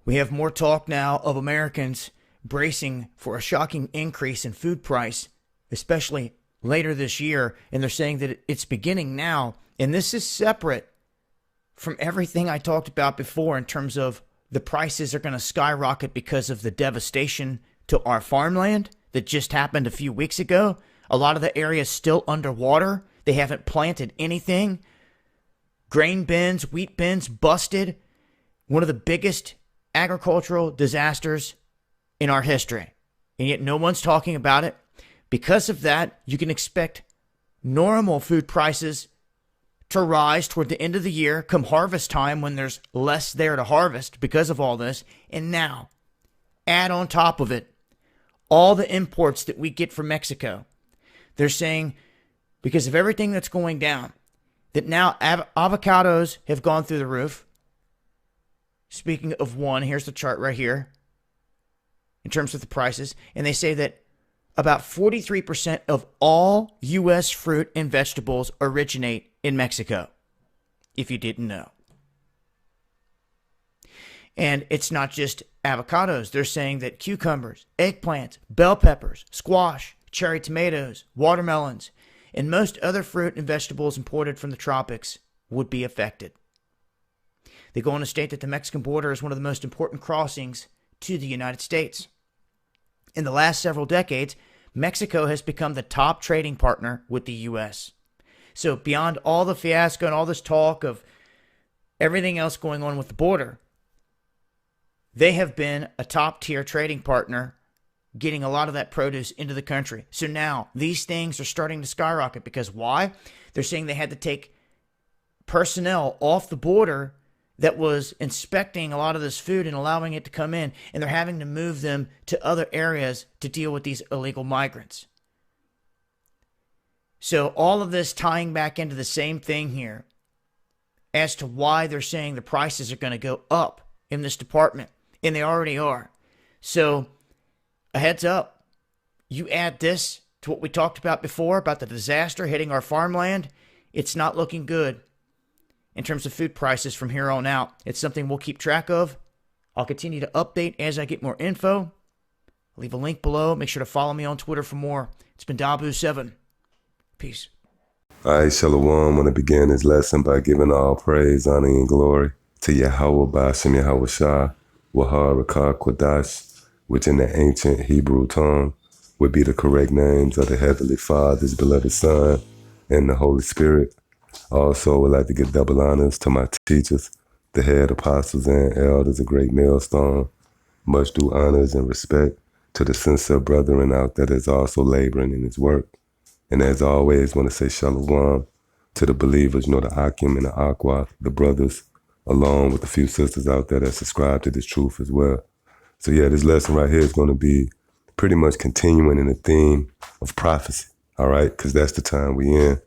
We have more talk now of Americans bracing for a shocking increase in food price, especially later this year, and they're saying that it's beginning now. And this is separate from everything I talked about before in terms of the prices are going to skyrocket because of the devastation to our farmland that just happened a few weeks ago. A lot of the area is still underwater. They haven't planted anything. Grain bins, wheat bins busted. One of the biggest agricultural disasters in our history. And yet no one's talking about it. Because of that, you can expect normal food prices to rise toward the end of the year, come harvest time when there's less there to harvest because of all this. And now, add on top of it all the imports that we get from Mexico. They're saying because of everything that's going down, that now avocados have gone through the roof. Speaking of one, here's the chart right here in terms of the prices. And they say that about 43% of all U.S. fruit and vegetables originate in Mexico, if you didn't know. And it's not just avocados. They're saying that cucumbers, eggplants, bell peppers, squash, cherry tomatoes, watermelons, and most other fruit and vegetables imported from the tropics would be affected. They go on to state that the Mexican border is one of the most important crossings to the United States. In the last several decades, Mexico has become the top trading partner with the U.S. So beyond all the fiasco and all this talk of everything else going on with the border, they have been a top-tier trading partner, getting a lot of that produce into the country. So now these things are starting to skyrocket because why? They're saying they had to take personnel off the border that was inspecting a lot of this food and allowing it to come in, and they're having to move them to other areas to deal with these illegal migrants. So all of this tying back into the same thing here as to why they're saying the prices are going to go up in this department, and they already are. So a heads up, you add this to what we talked about before about the disaster hitting our farmland, it's not looking good in terms of food prices from here on out. It's something we'll keep track of. I'll continue to update as I get more info. I'll leave a link below. Make sure to follow me on Twitter for more. It's been Dabu7. Peace. All right, Shalom. I want to begin this lesson by giving all praise, honor, and glory to Yahweh Bashem Yahweh Shah, Wahar Rakah Kwadash, which in the ancient Hebrew tongue would be the correct names of the Heavenly Father, His beloved Son, and the Holy Spirit. Also, I would like to give double honors to my teachers, the head apostles and elders, a great millstone. Much due honors and respect to the sincere brethren out there that's also laboring in his work. And as always, want to say shalom to the believers, the Akim and the Aqua, the brothers, along with a few sisters out there that subscribe to this truth as well. So yeah, this lesson right here is going to be pretty much continuing in the theme of prophecy, all right? Because that's the time we in.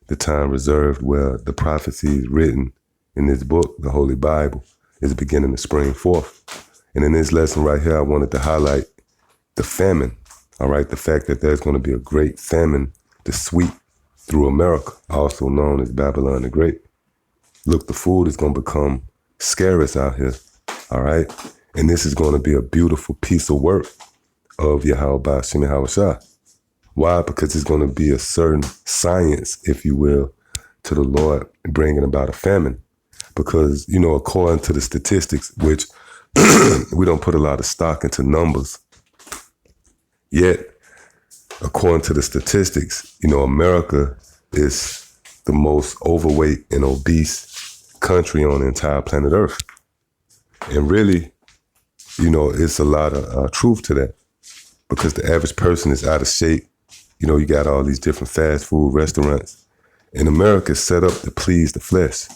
The time reserved where the prophecy is written in this book, the Holy Bible, is beginning to spring forth. And in this lesson right here, I wanted to highlight the famine, all right? The fact that there's going to be a great famine to sweep through America, also known as Babylon the Great. Look, the food is going to become scarce out here, all right? And this is going to be a beautiful piece of work of Yahweh Bashem Yahweh Shah. Why? Because it's going to be a certain science, if you will, to the Lord bringing about a famine. Because, according to the statistics, which we don't put a lot of stock into numbers, yet, according to the statistics, America is the most overweight and obese country on the entire planet Earth. And really, it's a lot of truth to that. Because the average person is out of shape. You got all these different fast food restaurants. And America is set up to please the flesh,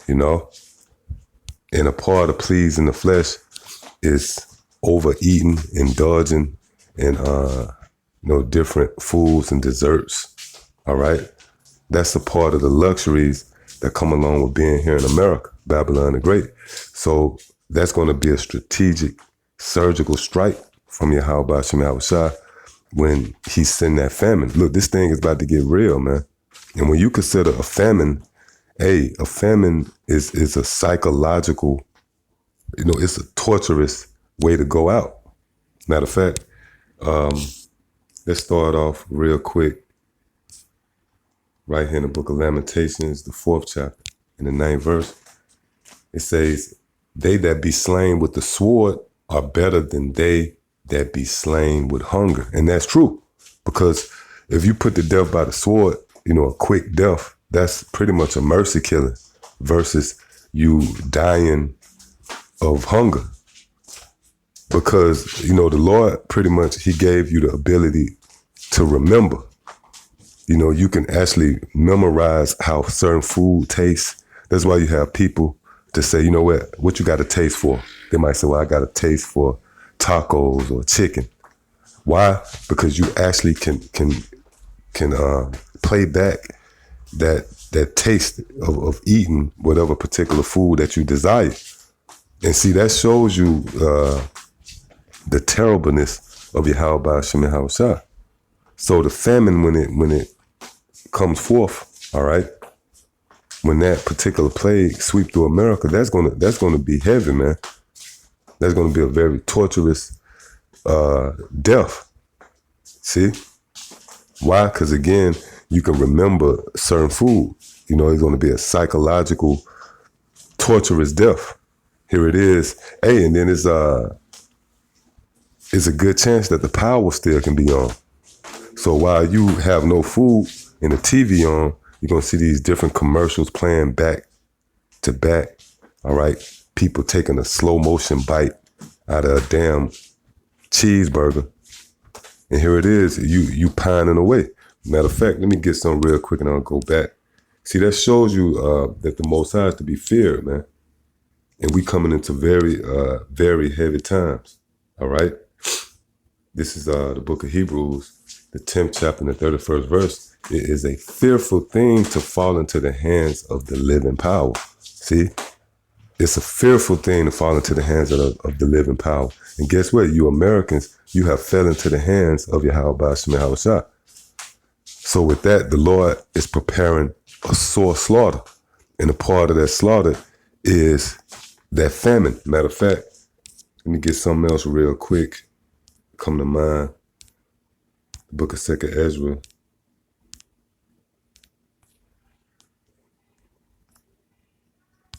And a part of pleasing the flesh is overeating, indulging in, different foods and desserts, all right? That's a part of the luxuries that come along with being here in America, Babylon the Great. So that's going to be a strategic, surgical strike from Yahweh Bashem Yahweh Shah when he send that famine. Look, this thing is about to get real, man. And when you consider a famine, a famine is a psychological it's a torturous way to go out. Matter of fact, let's start off real quick right here in the book of Lamentations, the 4th chapter, in the 9th verse. It says, they that be slain with the sword are better than they that be slain with hunger. And that's true, because if you put to death by the sword, a quick death, that's pretty much a mercy killing versus you dying of hunger. Because, the Lord pretty much, he gave you the ability to remember. You can actually memorize how certain food tastes. That's why you have people to say, what you got a taste for? They might say, well, I got a taste for tacos or chicken. Why? Because you actually can play back that taste of eating whatever particular food that you desire. And see, that shows you the terribleness of Yahweh Hashem Yahushua. So the famine, when it comes forth, all right, when that particular plague sweep through America, that's gonna be heavy, man. That's gonna be a very torturous death. See? Why? Because again, you can remember certain food. It's gonna be a psychological, torturous death. Here it is. Hey, and then it's a good chance that the power still can be on. So while you have no food and the TV on, you're going to see these different commercials playing back to back. All right. People taking a slow motion bite out of a damn cheeseburger. And here it is. You pining away. Matter of fact, let me get some real quick and I'll go back. See, that shows you that the Most High is to be feared, man. And we coming into very, very heavy times. All right. This is the book of Hebrews, the 10th chapter and the 31st verse. It is a fearful thing to fall into the hands of the living power. See, it's a fearful thing to fall into the hands of the living power. And guess what? You Americans, you have fell into the hands of Yahweh Hashem Yahushua. So with that, the Lord is preparing a sore slaughter. And a part of that slaughter is that famine. Matter of fact, let me get something else real quick. Come to mind. The book of 2nd Ezra.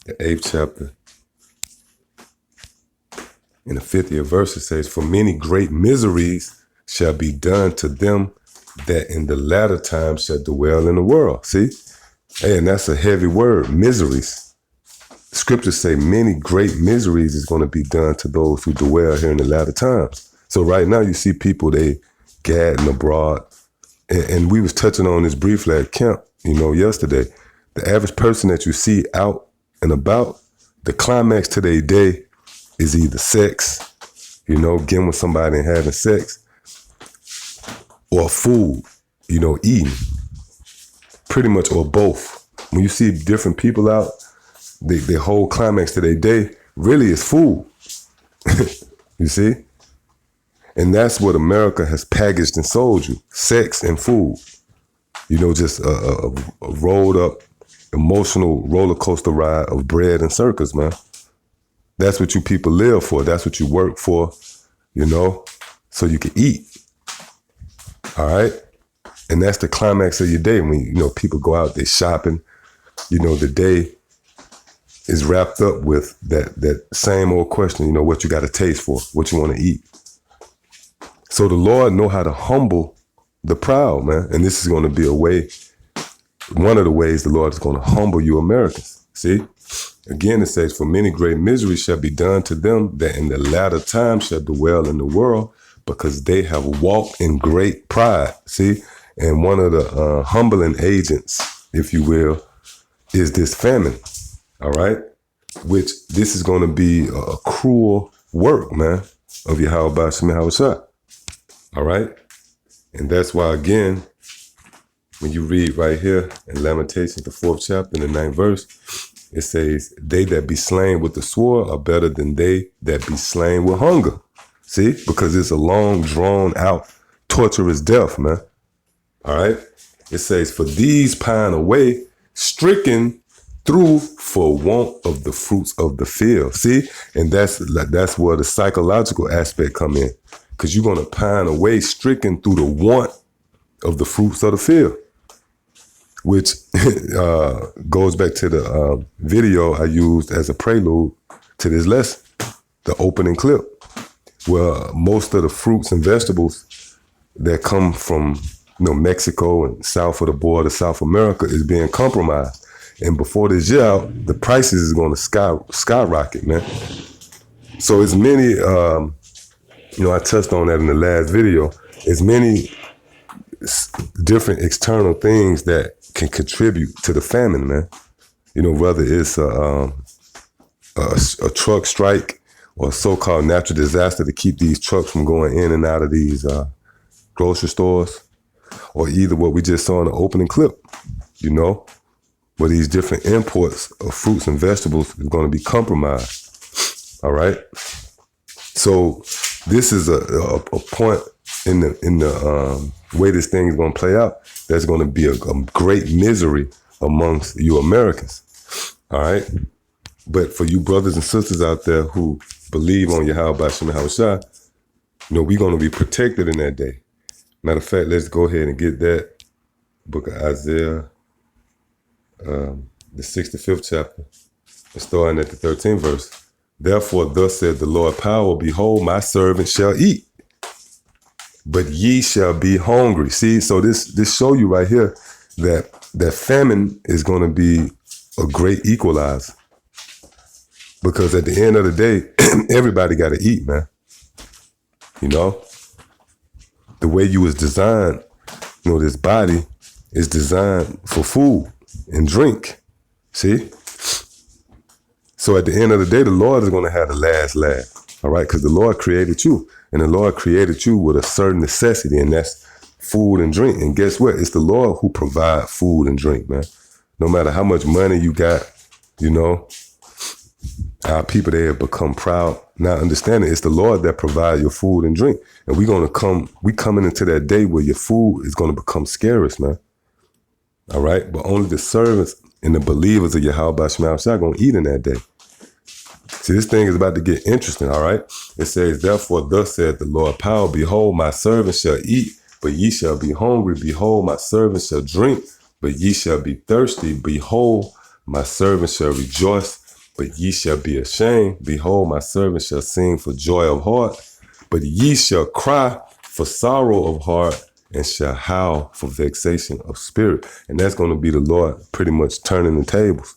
The 8th chapter. In the 50th verse, it says, for many great miseries shall be done to them that in the latter time shall dwell in the world. See? Hey, and that's a heavy word, miseries. Scriptures say many great miseries is going to be done to those who dwell here in the latter times. So right now you see people, they gadding abroad. And we was touching on this briefly at camp, yesterday. The average person that you see out and about, the climax to their day is either sex, getting with somebody and having sex, or food, eating. Pretty much, or both. When you see different people out, the whole climax to their day really is food. You see? And that's what America has packaged and sold you. Sex and food. Just a rolled up, emotional roller coaster ride of bread and circus, man. That's what you people live for. That's what you work for, so you can eat. All right? And that's the climax of your day. When, people go out, they shopping, the day is wrapped up with that same old question, what you got a taste for, what you want to eat. So the Lord know how to humble the proud, man. And this is going to be one of the ways the Lord is going to humble you Americans. See? Again, it says, for many great miseries shall be done to them that in the latter time shall dwell in the world, because they have walked in great pride. See? And one of the humbling agents, if you will, is this famine. All right? Which this is going to be a cruel work, man, of Yahweh Hashem Yahushua. All right? And that's why, again, when you read right here in Lamentations, the 4th chapter, in the 9th verse, it says, they that be slain with the sword are better than they that be slain with hunger. See? Because it's a long, drawn out, torturous death, man. All right? It says, for these pine away, stricken through for want of the fruits of the field. See? And that's where the psychological aspect come in. Because you're going to pine away stricken through the want of the fruits of the field. Which goes back to the video I used as a prelude to this lesson, the opening clip, where most of the fruits and vegetables that come from Mexico and south of the border, South America, is being compromised. And before this year out, the prices is going to skyrocket, man. So as many, I touched on that in the last video, as many different external things that can contribute to the famine, man. Whether it's a truck strike or a so-called natural disaster to keep these trucks from going in and out of these grocery stores, or either what we just saw in the opening clip, where these different imports of fruits and vegetables is going to be compromised. All right. So this is a point in the way this thing is going to play out. That's going to be a great misery amongst you Americans. All right. But for you brothers and sisters out there who believe on Yahweh B'Shem Yahushua, we're going to be protected in that day. Matter of fact, let's go ahead and get that book of Isaiah, the 65th chapter, starting at the 13th verse. Therefore, thus said the Lord power, behold, my servant shall eat, but ye shall be hungry. See, so this show you right here that famine is going to be a great equalizer. Because at the end of the day, everybody got to eat, man. The way you was designed, this body is designed for food and drink. See? So at the end of the day, the Lord is going to have the last laugh. All right? Because the Lord created you. And the Lord created you with a certain necessity, and that's food and drink. And guess what? It's the Lord who provides food and drink, man. No matter how much money you got, our people, they have become proud, not understanding it's the Lord that provides your food and drink. And we coming into that day where your food is going to become scarce, man. All right? But only the servants and the believers of Yahweh B'Shem Yahushua are going to eat in that day. See, this thing is about to get interesting, all right? It says, therefore, thus said the Lord power, behold, my servant shall eat, but ye shall be hungry. Behold, my servant shall drink, but ye shall be thirsty. Behold, my servant shall rejoice, but ye shall be ashamed. Behold, my servant shall sing for joy of heart, but ye shall cry for sorrow of heart, and shall howl for vexation of spirit. And that's going to be the Lord pretty much turning the tables.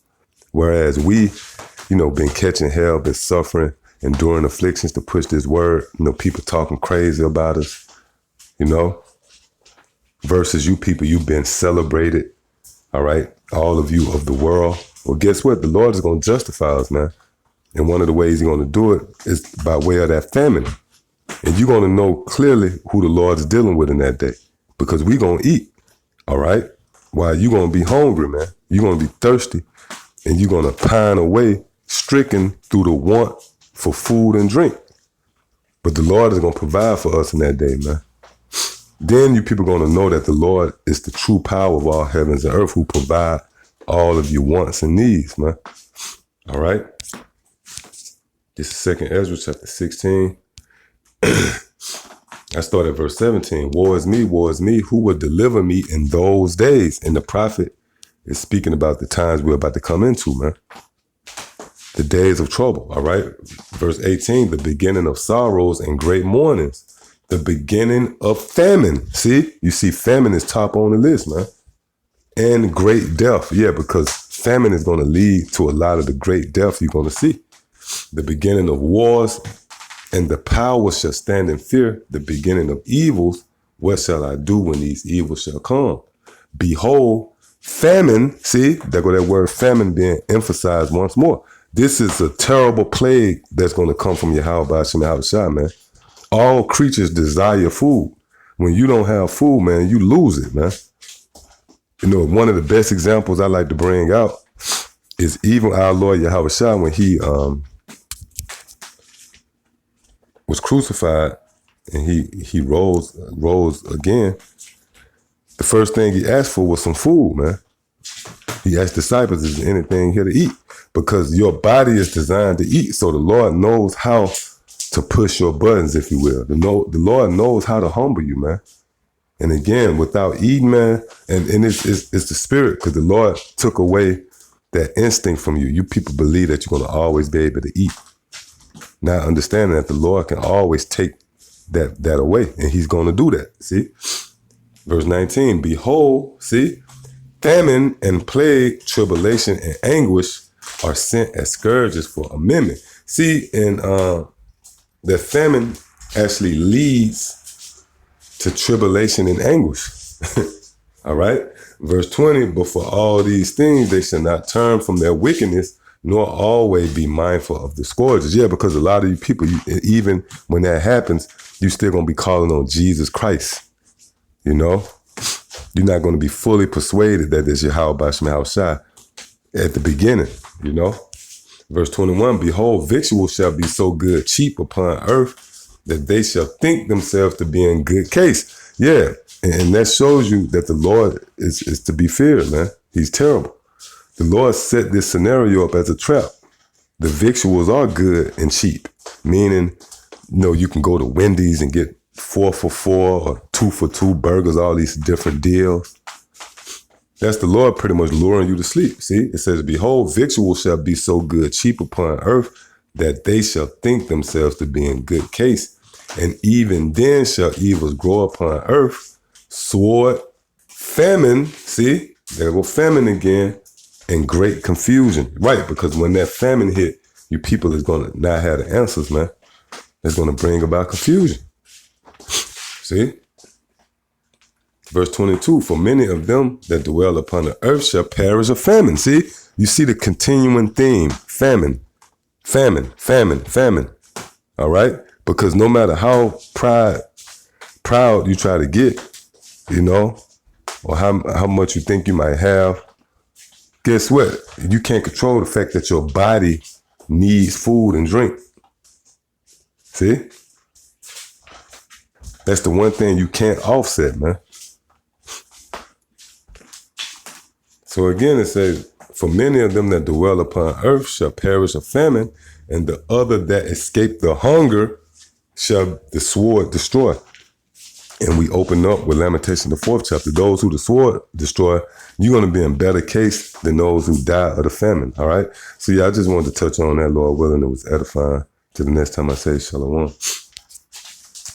Whereas we, been catching hell, been suffering, enduring afflictions to push this word, people talking crazy about us, versus you people, you've been celebrated, all right, all of you of the world. Well, guess what? The Lord is going to justify us, man. And one of the ways he's going to do it is by way of that famine. And you're going to know clearly who the Lord is dealing with in that day, because we're going to eat, all right? While you're going to be hungry, man. You're going to be thirsty, and you're going to pine away, stricken through the want for food and drink. But the Lord is going to provide for us in that day, man. Then you people are going to know that the Lord is the true power of all heavens and earth, who provide all of your wants and needs, man. All right? This is 2nd Ezra chapter 16. I start at verse 17. Woe is me, who will deliver me in those days? And the prophet is speaking about the times we're about to come into, man. The days of trouble, all right? Verse 18, the beginning of sorrows and great mournings. The beginning of famine. See? You see famine is top on the list, man. And great death. Yeah, because famine is going to lead to a lot of the great death you're going to see. The beginning of wars, and the power shall stand in fear. The beginning of evils, what shall I do when these evils shall come? Behold, famine. See, there go that word famine being emphasized once more. This is a terrible plague that's going to come from Yahweh B'Shem Yahushua, man. All creatures desire food. When you don't have food, man, you lose it, man. One of the best examples I like to bring out is even our Lord Yahushua, when he was crucified and he rose again. The first thing he asked for was some food, man. He asked disciples, is there anything here to eat? Because your body is designed to eat. So the Lord knows how to push your buttons, if you will. The Lord knows how to humble you, man. And again, without eating, man, and it's the spirit, because the Lord took away that instinct from you. You people believe that you're going to always be able to eat. Not understanding that the Lord can always take that away, and he's going to do that. See? Verse 19, behold, see, famine and plague, tribulation and anguish are sent as scourges for a minute. See, and the famine actually leads to tribulation and anguish. All right? Verse 20, but for all these things, they shall not turn from their wickedness, nor always be mindful of the scourges. Yeah, because a lot of you people, even when that happens, you still going to be calling on Jesus Christ. You know? You're not going to be fully persuaded that it's Yahweh Basham Haushai at the beginning, you know? Verse 21, behold, victuals shall be so good, cheap upon earth, that they shall think themselves to be in good case. Yeah, and that shows you that the Lord is to be feared, man. He's terrible. The Lord set this scenario up as a trap. The victuals are good and cheap, meaning, you know, you can go to Wendy's and get 4 for $4 or 2 for $2 burgers, all these different deals. That's the Lord pretty much luring you to sleep. See, it says, behold, victuals shall be so good, cheap upon earth, that they shall think themselves to be in good case. And even then shall evils grow upon earth, sword, famine, see, there go famine again, and great confusion. Right, because when that famine hit, you people is going to not have the answers, man. It's going to bring about confusion. See? Verse 22, for many of them that dwell upon the earth shall perish of famine. See? You see the continuing theme, famine, famine, famine, famine. All right? Because no matter how proud you try to get, you know, or how much you think you might have, guess what? You can't control the fact that your body needs food and drink. See? That's the one thing you can't offset, man. So again, it says, for many of them that dwell upon earth shall perish of famine, and the other that escape the hunger shall the sword destroy. And we open up with Lamentation, the 4th chapter. Those who the sword destroy, you're going to be in better case than those who die of the famine, all right? So yeah, I just wanted to touch on that, Lord willing. It was edifying. Till the next time I say shalom.